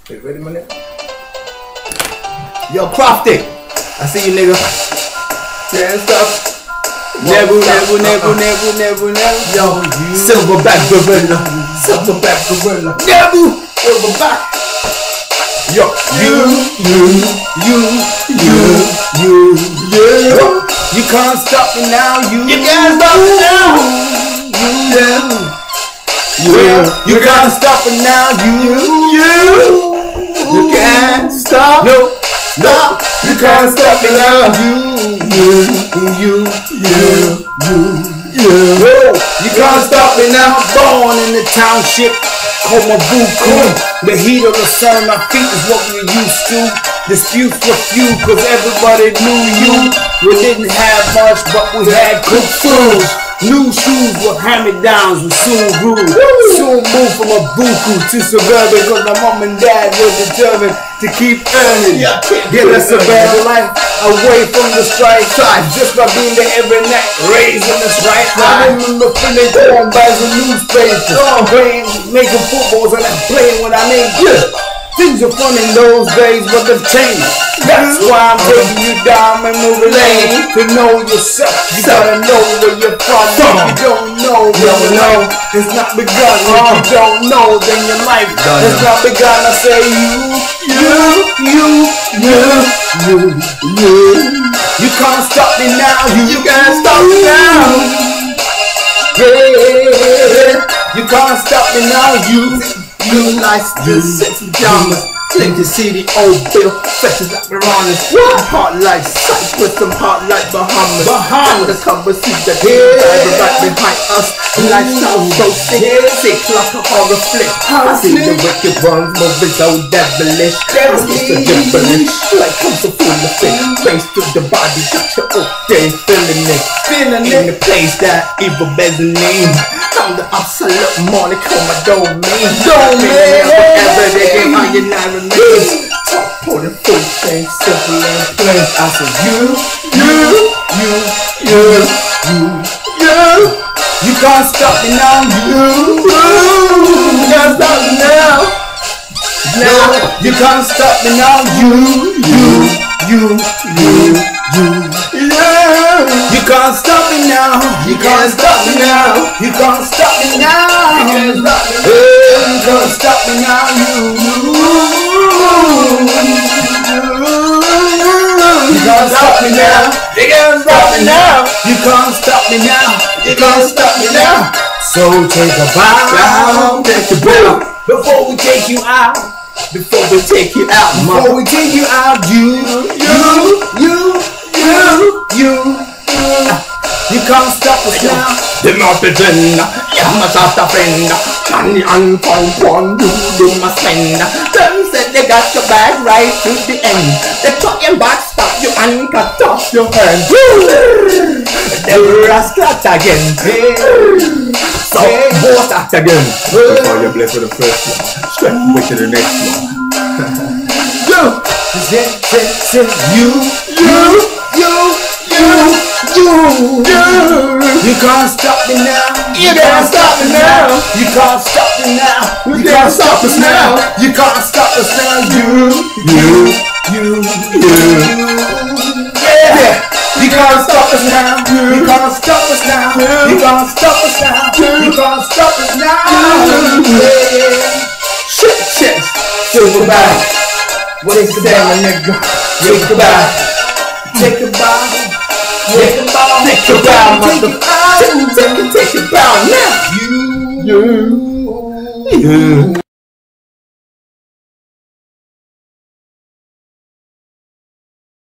You ready, my nigga? Yo, Crofty. I see you, nigga. Can't stop. Never. Yo, Silverback Gorilla. Silverback Gorilla. Never. Silverback. Yo, you can't stop me now. You can't stop me now. You can't stop it now. You can't stop. No, you can't stop it now. You can't stop me now. Born in the township, called my Buku. The heat of the sun, my feet is what we used to. Disputes were few, cause everybody knew you. We didn't have much, but we had good food. New shoes were hand-me-downs, we soon grew. Soon moved from a buku to suburban, cause my mom and dad were determined to keep earning. Get us a better life, away from the strife. Just by being there every night, raising us right. I remember filling corn bags with newspapers, playing, making footballs, and I'm playing when I need. Things are fun in those days, but they've changed. That's why I'm taking you down memory lane. To know yourself, you gotta know where you're from. If you don't know, it's not begun. If you don't know, then your life has not begun. I say you can't stop me now. You can't stop me now. Yeah, you can't stop me now. You nice, you sexy pajamas. Take the city, old bill, fetches like piranhas. Hot like Cyprus, some hot like Bahamas. Undercover see the head right behind us. Lifestyle so sick like a horror flick. I see the wicked ones moving so devilish. I'm supposed to gibberish, like I'm so full of it. Face to the body, got your okay, feeling it. In the place that evil bears the name. I'm the absolute Monica, my domain. Whatever they can find you now remains. Top of the full thing, simple and plain. I say you can't stop me now. You can't stop me now. You can't stop me now. You can't stop me now. You can't stop me now. You can't stop me now. You can't stop me now. You can't stop me now. You can't stop me now. You can't stop me now. You can't stop me now. So take a bow, take a bow before we take you out. Before we take you out, before we take you out, you can't stop us now. The not the friend, I'm not a friend. Johnny and Paul do my spend. Them said they got your bag right to the end. They cut your back, stop you and cut off your hand. They were a scratch again. So both act again. Before you're blessed with the first one, straight away to the next one. You can't stop me now. You can't stop me now. You can't stop me now. You can't stop us now. You can't stop us now. Yeah. You can't stop us now. You can't stop us now. You can't stop us now. You can't stop us now. Yeah. Shit. Silverback. What is the damn nigga? Take a bow. Take a bow. Take a bow. Take a bow. Take a bow now. You.